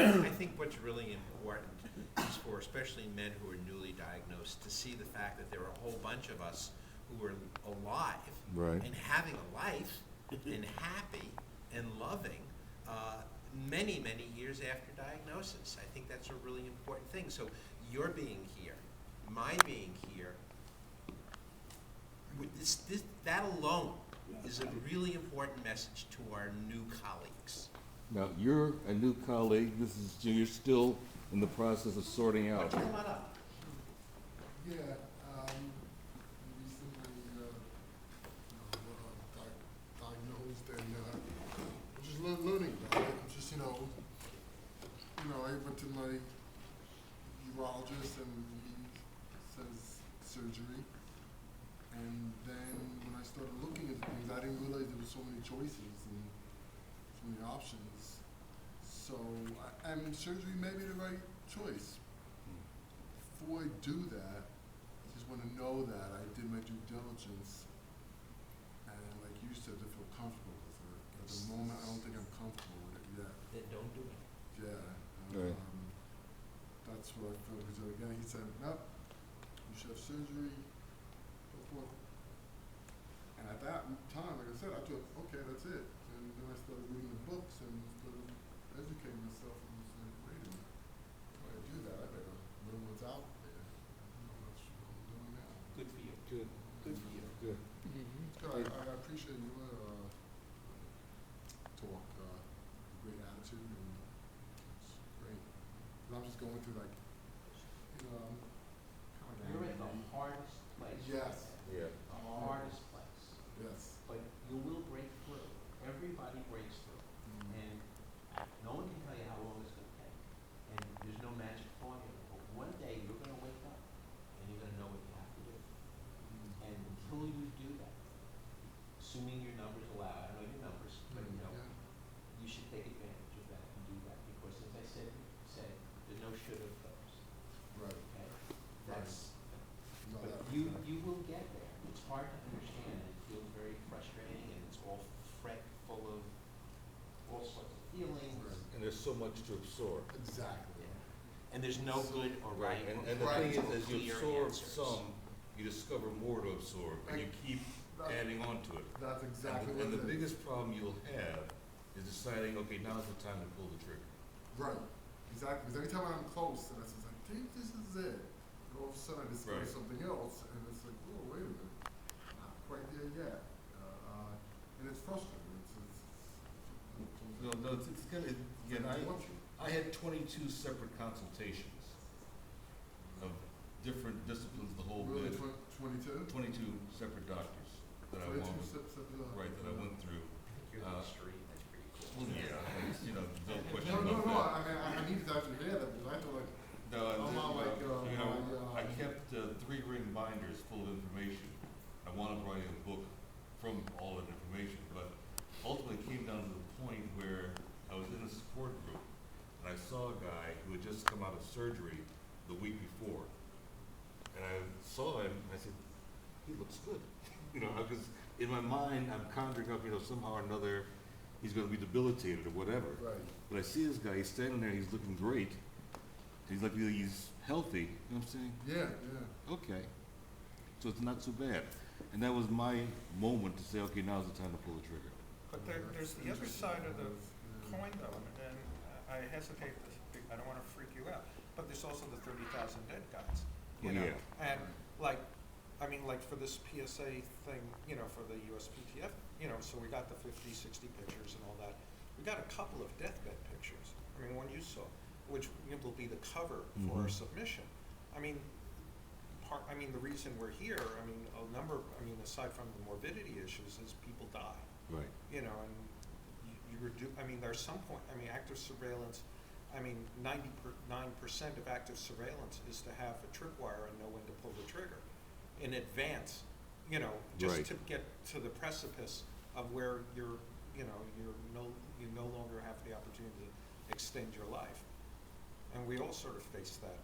I think what's really important is for especially men who are newly diagnosed to see the fact that there are a whole bunch of us who are alive Right. and having a life and happy and loving many, many years after diagnosis. I think that's a really important thing. So your being here, my being here, with that alone is a really important message to our new colleagues. Now, you're a new colleague. You're still in the process of sorting Why out. don't you come on up? Yeah, recently, diagnosed and I'm just learning about it. I'm just, I went to my urologist and he says surgery. And then when I started looking at things, I didn't realize there were so many choices and so many options. So, and surgery may be the right choice. Before I do that, I just want to know that I did my due diligence, and like you said, to feel comfortable with it. At the moment, I don't think I'm comfortable with it yet. Then don't do it. Yeah. Right. That's what I feel. Because again, he said, nope, you should have surgery. So forth. And at that time, like I said, I thought, okay, that's it. And then I started reading the books and started educating myself, and was like, wait a minute, if I do that, I better learn what's out there. That's what I'm doing now. Good for you. Good. Good for you. Good. Good. I appreciate your talk, great attitude, and it's great. And I'm just going through like, You're in the hardest place. Yes. Yeah. The hardest place. Yes. But you will break through. Everybody breaks through. And no one can tell you how long it's going to take. And there's no magic formula. But one day you're going to wake up and you're going to know what you have to do. And until you do that, assuming your numbers allow, I don't know your numbers, but Yeah. you should take advantage of that and do that. Because as I said, there's no should have those. Right. Okay? That's, No, but that- you will get there. It's hard to understand. It feels very frustrating and it's all full of all sorts of feelings. Right. And there's so much to absorb. Exactly. And there's no good or right And or the right thing or is, as you clear absorb answers. some, you discover more to absorb, and you keep adding on to it. That's exactly And what the it is. biggest problem you'll have is deciding, okay, now's the time to pull the trigger. Right. Exactly. Because every time I'm close, and I was like, think this is it. And all of a sudden I discover Right. something else, and it's like, oh, wait a minute. Not quite there yet. And it's frustrating. It's gonna, again, I had 22 separate consultations of different disciplines, the whole Really, bit. 22? 22 separate doctors that I 22 went, steps of the. right, that I went through. You're on the street, that's pretty cool. Well, yeah, it's, no question No, about no, that. I mean, I needed to actually hear that, because I thought like, No, and I'm then, not like, I kept 3-ring binders full of information. I wound up writing a book from all that information, but ultimately it came down to the point where I was in a support group, and I saw a guy who had just come out of surgery the week before. And I saw him, and I said, he looks good. Because in my mind, I'm conjuring up, somehow or another, he's going to be debilitated or whatever. right. But I see this guy, he's standing there, he's looking great. He's like, he's healthy, you know what I'm saying? Yeah. Okay. So it's not so bad. And that was my moment to say, okay, now's the time to pull the trigger. But there's the other side of the coin though, and I hesitate to, I don't wanna freak you out, but there's also the 30,000 dead guys, you Well, know? yeah. And like for this PSA thing, for the USPTF, so we got the 50, 60 pictures and all that. We got a couple of deathbed pictures, one you saw, which will be the cover for our submission. The reason we're here, aside from the morbidity issues, is people die. Right. And there's some point, active surveillance, 99% of active surveillance is to have a tripwire and know when to pull the trigger in advance, just Right. to get to the precipice of where you no longer have the opportunity to extend your life. And we all sort of face that,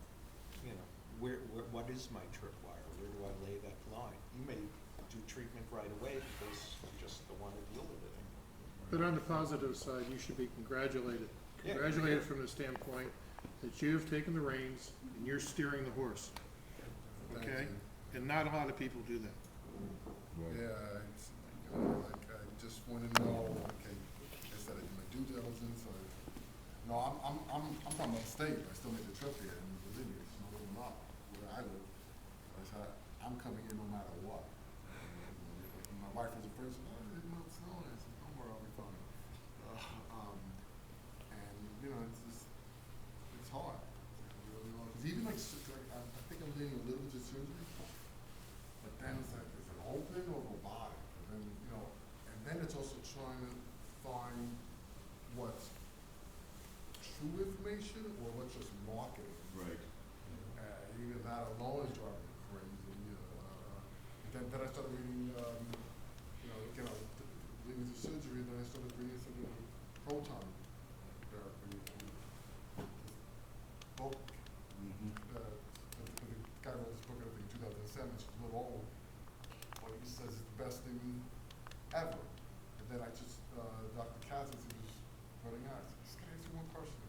what is my tripwire? Where do I lay that line? You may do treatment right away because you just don't want to deal with it anymore. But on the positive side, you should be congratulated Yeah. congratulate it from the standpoint that you have taken the reins and you're steering the horse, Thank okay? you. And not a lot of people do that. Yeah, it's, like, I just wanna know, okay, I said I did my due diligence, or, no, I'm from upstate, I still make the trip here, and believe me, it's no lot where I live. I said, I'm coming here no matter what. And my wife was the first, oh, it's not snowing, I said, don't worry, I'll be fine. And, you know, it's just, it's hard. You know, 'cause even like, I think I'm leaning a little to surgery, but then it's like, is it open or robotic? And then, you know, and then it's also trying to find what's true information or what's just marketing. Right. Even that alone is driving me crazy. Then I started reading, leading to surgery, then I started reading some of the proton therapy. And this book, the guy wrote this book, I think, in 2007, it's a little old, but he says it's the best thing ever. And then Dr. Katz, as he was running out, I said, just can I ask you one question?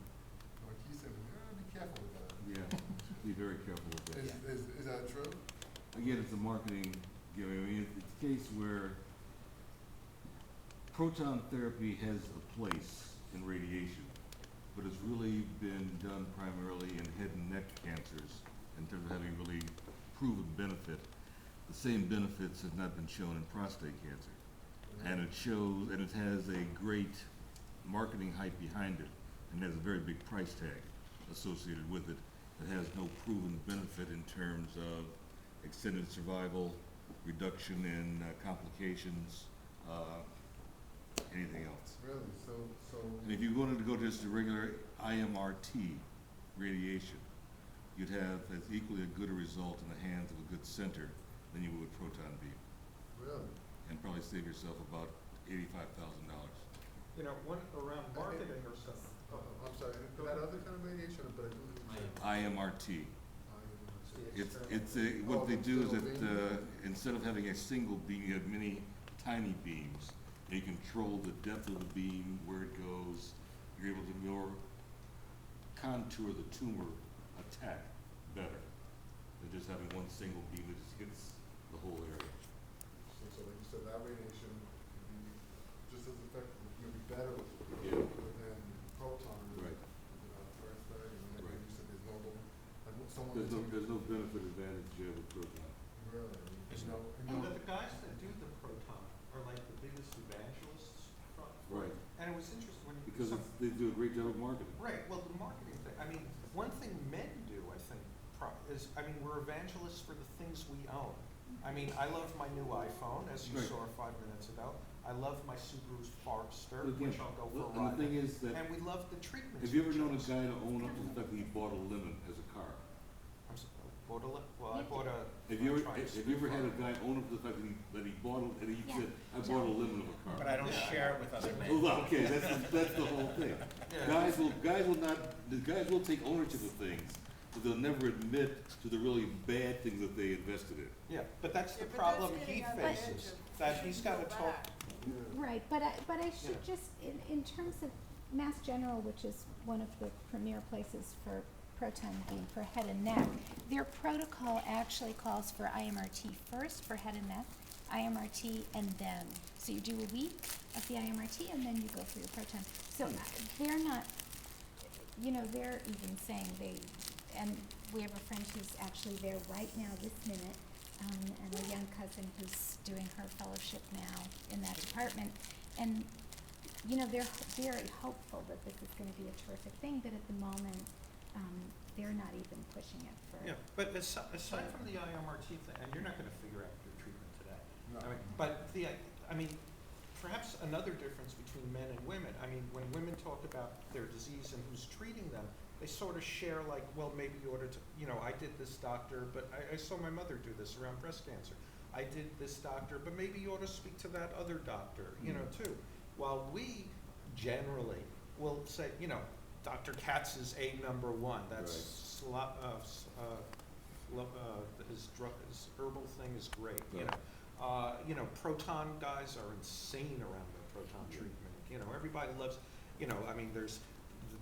Like he said, be careful with that. Yeah, be very careful with that. Is that true? Again, it's a marketing, I mean, it's a case where proton therapy has a place in radiation, but it's really been done primarily in head and neck cancers in terms of having really proven benefit. The same benefits have not been shown in prostate cancer. And it shows, and it has a great marketing hype behind it, and has a very big price tag associated with it. It has no proven benefit in terms of extended survival, reduction in complications, anything else. Really? So. And if you wanted to go just to regular IMRT radiation, you'd have as equally a good a result in the hands of a good center than you would with proton beam, Really? and probably save yourself about $85,000. You know, one around marketing or something. I'm sorry, that other kind of radiation, but IMRT. What they do is that instead of having a single beam, you have many tiny beams. And you control the depth of the beam, where it goes. You're able to more contour the tumor attack better than just having one single beam that just hits the whole area. So like you said, that radiation can be just as effective, maybe better Yeah. than proton. Right. First thing, and then Right. you said there's no, like someone. There's no benefit advantage with proton. Really? There's No, And but the guys that do the proton are like the biggest evangelists from. Right. And it was interesting when. Because some- they do a great job of marketing. Right, well, the marketing thing, I mean, one thing men do, I think, is, I mean, we're evangelists for the things we own. I mean, I love my new iPhone, as you Right. saw 5 minutes ago. I love my Subaru Forester, But again, which I'll go for a and the ride. thing is that, And we love the treatments. have you ever we known a chose. guy to own up to the fact that he bought a lemon as a car? Bought a, well, I bought a. Have you I'm ever, trying to have speak you ever had a for- guy own up to the fact that he bought, and he Yeah. said, I bought a lemon of a car? But I don't Yeah. share it with other men. Well, okay, that's the whole thing. Yeah. Guys will take ownership of things, but they'll never admit to the really bad things that they invested in. Yeah, but that's the Yeah, but problem that's he getting on the faces, edge of that pushing he's gotta people talk. back. Yeah. Right, but I should Yeah. just, in terms of Mass General, which is one of the premier places for proton beam for head and neck, their protocol actually calls for IMRT first for head and neck, IMRT and then. So you do a week of the IMRT and then you go for your proton. So they're not, they're even saying and we have a friend who's actually there right now this minute, and a young cousin who's doing her fellowship now in that department. And, they're very hopeful that this is gonna be a terrific thing, but at the moment, they're not even pushing it for. Yeah, but aside from the IMRT thing, and you're not gonna figure out your treatment today. No. I mean, but perhaps another difference between men and women, I mean, when women talk about their disease and who's treating them, they sort of share like, well, maybe you ought to, I did this doctor, but I saw my mother do this around breast cancer. I did this doctor, but maybe you ought to speak to that other doctor, too. While we generally will say, Dr. Katz is #1, that's his herbal thing is great, proton guys are insane around the proton treatment, everybody loves, there's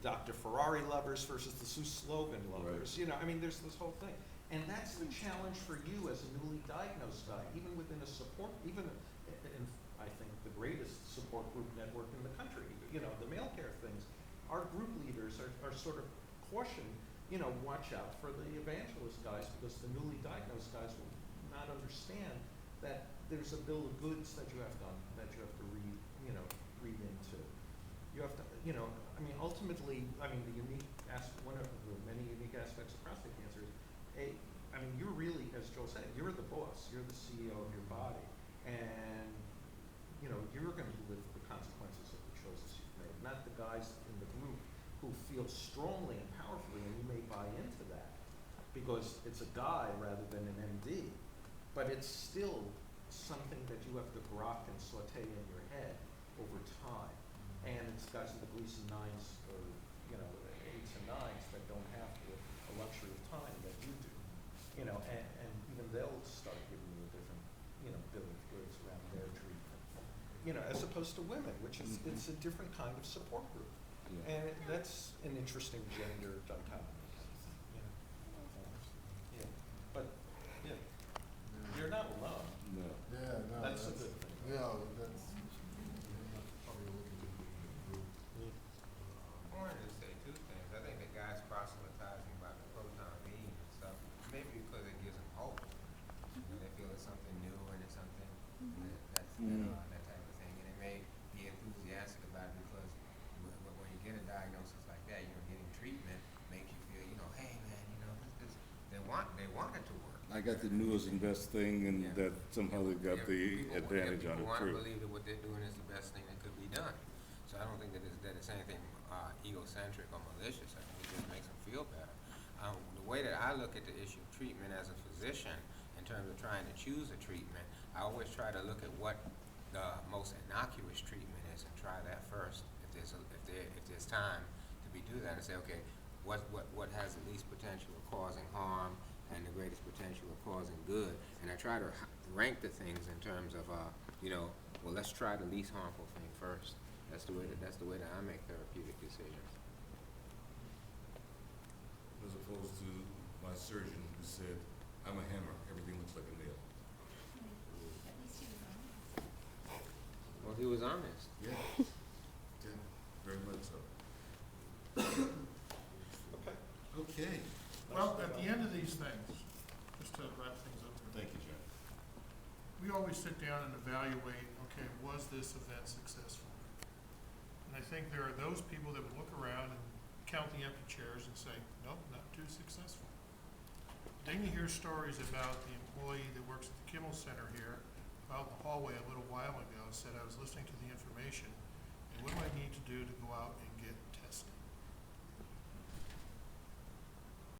Dr. Ferrari lovers versus the Sue Slogan lovers. Right. You know, I mean, there's this whole thing. And that's the challenge for you as a newly diagnosed guy, even within a support, even in, I think, the greatest support group network in the country, you know, the male care things. Our group leaders are sort of cautioned, you know, watch out for the evangelist guys, because the newly diagnosed guys will not understand that there's a bill of goods that you have to read, you know, read into. You have to, you know, I mean, ultimately, I mean, the unique one of the many unique aspects of prostate cancer is, I mean, you're really, as Joel said, you're the boss, you're the CEO of your body, and, you know, you're going to live the consequences of the choices you've made, not the guys in the group who feel strongly and powerfully, and you may buy into that, because it's a guy rather than an MD, but it's still something that you have to grok and saute in your head over time. And it's guys in the Gleason 9s or, you know, 8s and 9s that don't have the luxury of time that you do. You know, and even they'll start giving you a different, you know, bill of goods around their treatment. You know, as opposed to women, which is, it's a different kind of support group. Yeah. And that's an interesting gender dichotomy. You know? Yeah. But, yeah, you're not alone. No. Yeah, no, That's a good thing. Yeah, that's, probably looking to the group. I wanted to say two things. I think the guys proselytizing about the proton beam and stuff, maybe because it gives them hope. You know, they feel it's something new and it's something that type of thing. And they may be enthusiastic about it because when you get a diagnosis like that, you know, getting treatment makes you feel, you know, hey man, you know, they want it to work. I got the newest and best thing, and Yeah. that somehow they got the advantage on it People want to too. believe that what they're doing is the best thing that could be done. So I don't think that it's anything egocentric or malicious. I think it just makes them feel better. The way that I look at the issue of treatment as a physician, in terms of trying to choose a treatment, I always try to look at what the most innocuous treatment is and try that first. If there's time to do that, and say, okay, what has the least potential of causing harm and the greatest potential of causing good, and I try to rank the things in terms of, you know, well, let's try the least harmful thing first. That's the way that I make therapeutic decisions. As opposed to my surgeon who said, I'm a hammer, everything looks like a nail. At least he was honest. Well, he was honest. Yeah. Yeah, very much so. Okay. Okay. Well, at the end of these things, just to wrap things up here, Thank you, John. we always sit down and evaluate, okay, was this event successful? And I think there are those people that would look around and count the empty chairs and say, nope, not too successful. Then you hear stories about the employee that works at the Kimmel Center here, out in the hallway a little while ago, said, I was listening to the information, and what do I need to do to